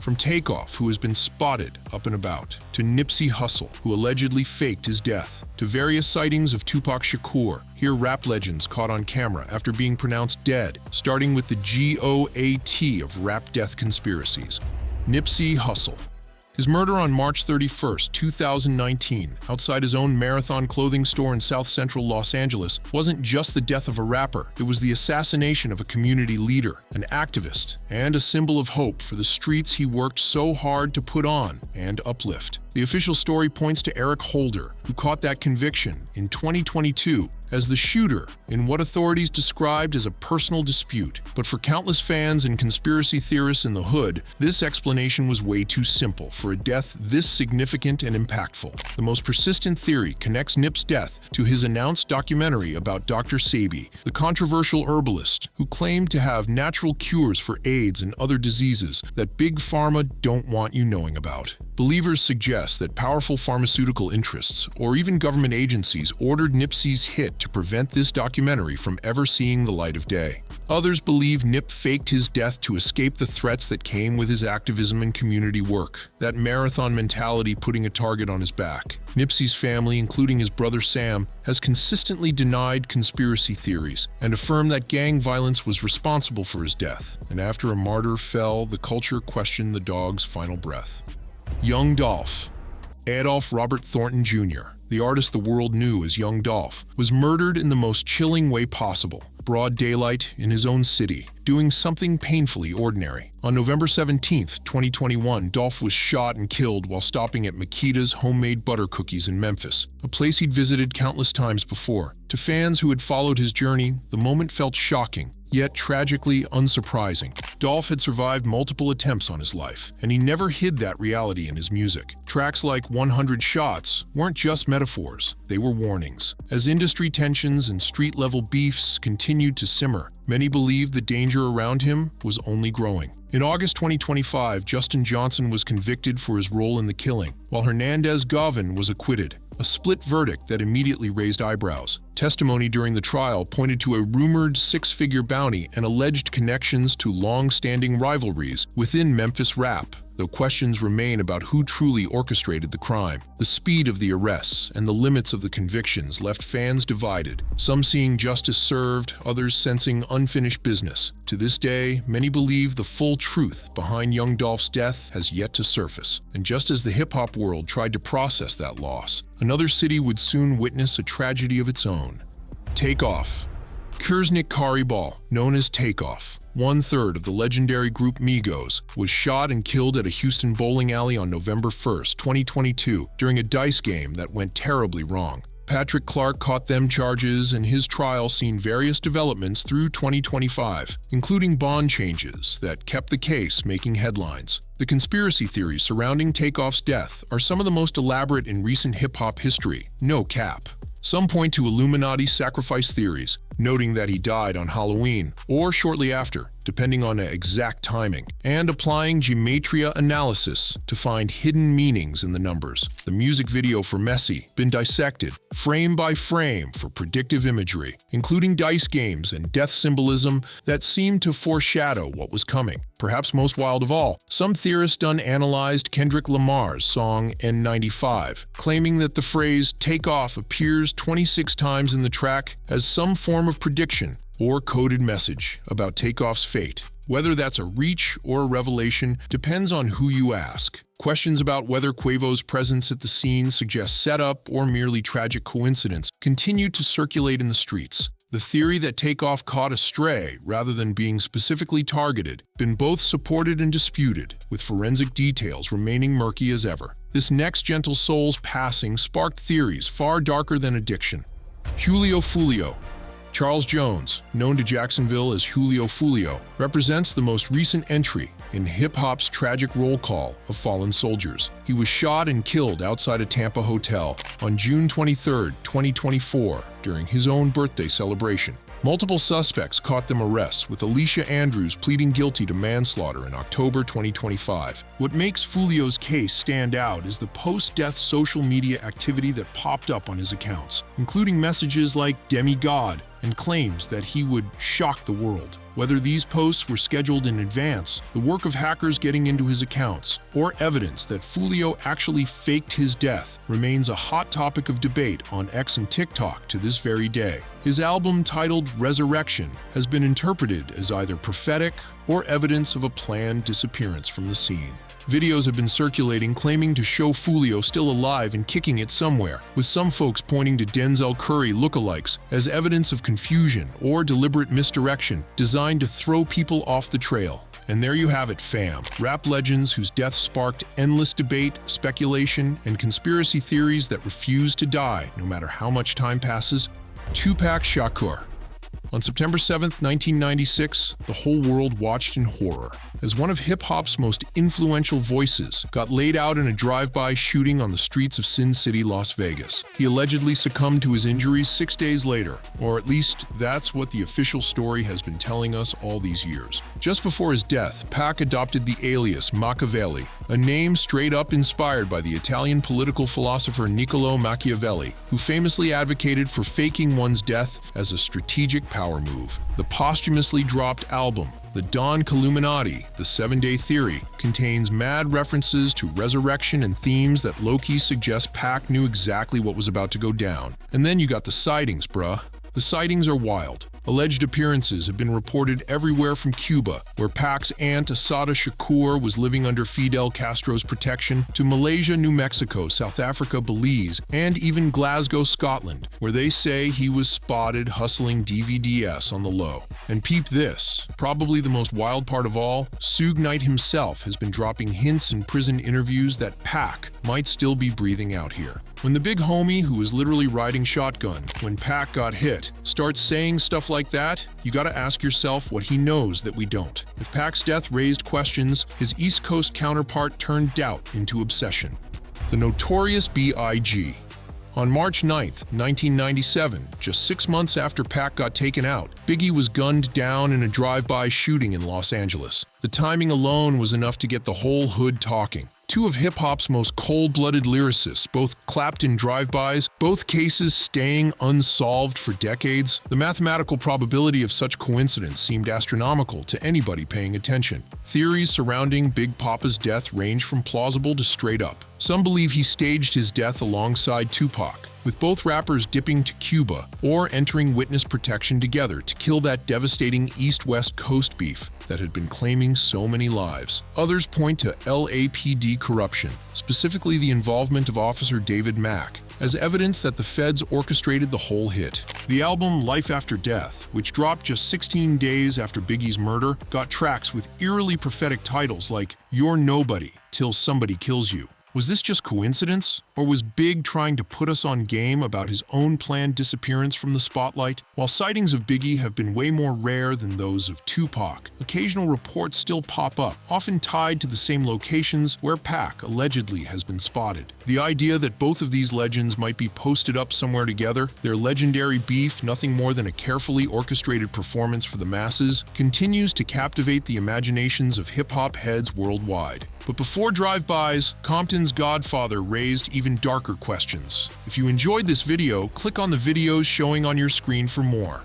From Takeoff, who has been spotted up and about, to Nipsey Hussle, who allegedly faked his death, to various sightings of Tupac Shakur, here rap legends caught on camera after being pronounced dead, starting with the GOAT of rap death conspiracies. Nipsey Hussle. His murder on March 31, 2019, outside his own Marathon clothing store in South Central Los Angeles, wasn't just the death of a rapper. It was the assassination of a community leader, an activist, and a symbol of hope for the streets he worked so hard to put on and uplift. The official story points to Eric Holder, who caught that conviction in 2022 as the shooter in what authorities described as a personal dispute. But for countless fans and conspiracy theorists in the hood, this explanation was way too simple for a death this significant and impactful. The most persistent theory connects Nip's death to his announced documentary about Dr. Sebi, the controversial herbalist who claimed to have natural cures for AIDS and other diseases that Big Pharma don't want you knowing about. Believers suggest that powerful pharmaceutical interests, or even government agencies, ordered Nipsey's hit to prevent this documentary from ever seeing the light of day. Others believe Nip faked his death to escape the threats that came with his activism and community work, that marathon mentality putting a target on his back. Nipsey's family, including his brother Sam, has consistently denied conspiracy theories and affirmed that gang violence was responsible for his death. And after a martyr fell, the culture questioned the dog's final breath. Young Dolph. Adolph Robert Thornton Jr., the artist the world knew as Young Dolph, was murdered in the most chilling way possible, broad daylight in his own city, doing something painfully ordinary. On November 17, 2021, Dolph was shot and killed while stopping at Makita's homemade butter cookies in Memphis, a place he'd visited countless times before. To fans who had followed his journey, the moment felt shocking, yet tragically unsurprising. Dolph had survived multiple attempts on his life, and he never hid that reality in his music. Tracks like 100 Shots weren't just metaphors, they were warnings. As industry tensions and street-level beefs continued to simmer, many believed the danger around him was only growing. In August 2025, Justin Johnson was convicted for his role in the killing, while Hernandez Govin was acquitted, a split verdict that immediately raised eyebrows. Testimony during the trial pointed to a rumored six-figure bounty and alleged connections to long-standing rivalries within Memphis rap, though questions remain about who truly orchestrated the crime. The speed of the arrests and the limits of the convictions left fans divided, some seeing justice served, others sensing unfinished business. To this day, many believe the full truth behind Young Dolph's death has yet to surface. And just as the hip-hop world tried to process that loss, another city would soon witness a tragedy of its own. Takeoff. Kurznik Karibal, known as Takeoff, one-third of the legendary group Migos, was shot and killed at a Houston bowling alley on November 1, 2022, during a dice game that went terribly wrong. Patrick Clark caught them charges, and his trial seen various developments through 2025, including bond changes that kept the case making headlines. The conspiracy theories surrounding Takeoff's death are some of the most elaborate in recent hip-hop history, no cap. Some point to Illuminati sacrifice theories, noting that he died on Halloween or shortly after, depending on exact timing, and applying gematria analysis to find hidden meanings in the numbers. The music video for Messy been dissected, frame by frame, for predictive imagery, including dice games and death symbolism that seemed to foreshadow what was coming. Perhaps most wild of all, some theorists analyzed Kendrick Lamar's song N95, claiming that the phrase "take off" appears 26 times in the track as some form of prediction or coded message about Takeoff's fate. Whether that's a reach or a revelation depends on who you ask. Questions about whether Quavo's presence at the scene suggests setup or merely tragic coincidence continue to circulate in the streets. The theory that Takeoff caught a stray rather than being specifically targeted been both supported and disputed, with forensic details remaining murky as ever. This next gentle soul's passing sparked theories far darker than addiction. Julio Fulio. Charles Jones, known to Jacksonville as Julio Fulio, represents the most recent entry in hip-hop's tragic roll call of fallen soldiers. He was shot and killed outside a Tampa hotel on June 23, 2024, during his own birthday celebration. Multiple suspects caught them arrests, with Alicia Andrews pleading guilty to manslaughter in October 2025. What makes Fulio's case stand out is the post-death social media activity that popped up on his accounts, including messages like "Demigod," and claims that he would shock the world. Whether these posts were scheduled in advance, the work of hackers getting into his accounts, or evidence that Foolio actually faked his death remains a hot topic of debate on X and TikTok to this very day. His album titled Resurrection has been interpreted as either prophetic or evidence of a planned disappearance from the scene. Videos have been circulating claiming to show Foolio still alive and kicking it somewhere, with some folks pointing to Denzel Curry lookalikes as evidence of confusion or deliberate misdirection designed to throw people off the trail. And there you have it, fam. Rap legends whose deaths sparked endless debate, speculation, and conspiracy theories that refuse to die no matter how much time passes. Tupac Shakur. On September 7, 1996, the whole world watched in horror as one of hip-hop's most influential voices got laid out in a drive-by shooting on the streets of Sin City, Las Vegas. He allegedly succumbed to his injuries 6 days later, or at least that's what the official story has been telling us all these years. Just before his death, Pac adopted the alias Machiavelli, a name straight up inspired by the Italian political philosopher Niccolò Machiavelli, who famously advocated for faking one's death as a strategic power move. The posthumously dropped album, The Don Killuminati, The 7-Day Theory, contains mad references to resurrection and themes that low-key suggest Pac knew exactly what was about to go down. And then you got the sightings, bruh. The sightings are wild. Alleged appearances have been reported everywhere from Cuba, where Pac's aunt Assata Shakur was living under Fidel Castro's protection, to Malaysia, New Mexico, South Africa, Belize, and even Glasgow, Scotland, where they say he was spotted hustling DVDs on the low. And peep this, probably the most wild part of all, Suge Knight himself has been dropping hints in prison interviews that Pac might still be breathing out here. When the big homie, who was literally riding shotgun when Pac got hit, starts saying stuff like that, you gotta ask yourself what he knows that we don't. If Pac's death raised questions, his East Coast counterpart turned doubt into obsession. The Notorious B.I.G. On March 9, 1997, just 6 months after Pac got taken out, Biggie was gunned down in a drive-by shooting in Los Angeles. The timing alone was enough to get the whole hood talking. Two of hip-hop's most cold-blooded lyricists, both clapped in drive-bys, both cases staying unsolved for decades. The mathematical probability of such coincidence seemed astronomical to anybody paying attention. Theories surrounding Big Papa's death range from plausible to straight up. Some believe he staged his death alongside Tupac, with both rappers dipping to Cuba or entering witness protection together to kill that devastating East-West Coast beef that had been claiming so many lives. Others point to LAPD corruption, specifically the involvement of Officer David Mack, as evidence that the feds orchestrated the whole hit. The album Life After Death, which dropped just 16 days after Biggie's murder, got tracks with eerily prophetic titles like You're Nobody Till Somebody Kills You. Was this just coincidence? Or was Big trying to put us on game about his own planned disappearance from the spotlight? While sightings of Biggie have been way more rare than those of Tupac, occasional reports still pop up, often tied to the same locations where Pac allegedly has been spotted. The idea that both of these legends might be posted up somewhere together, their legendary beef nothing more than a carefully orchestrated performance for the masses, continues to captivate the imaginations of hip-hop heads worldwide. But before drive-bys, Compton's Godfather raised even darker questions. If you enjoyed this video, click on the videos showing on your screen for more.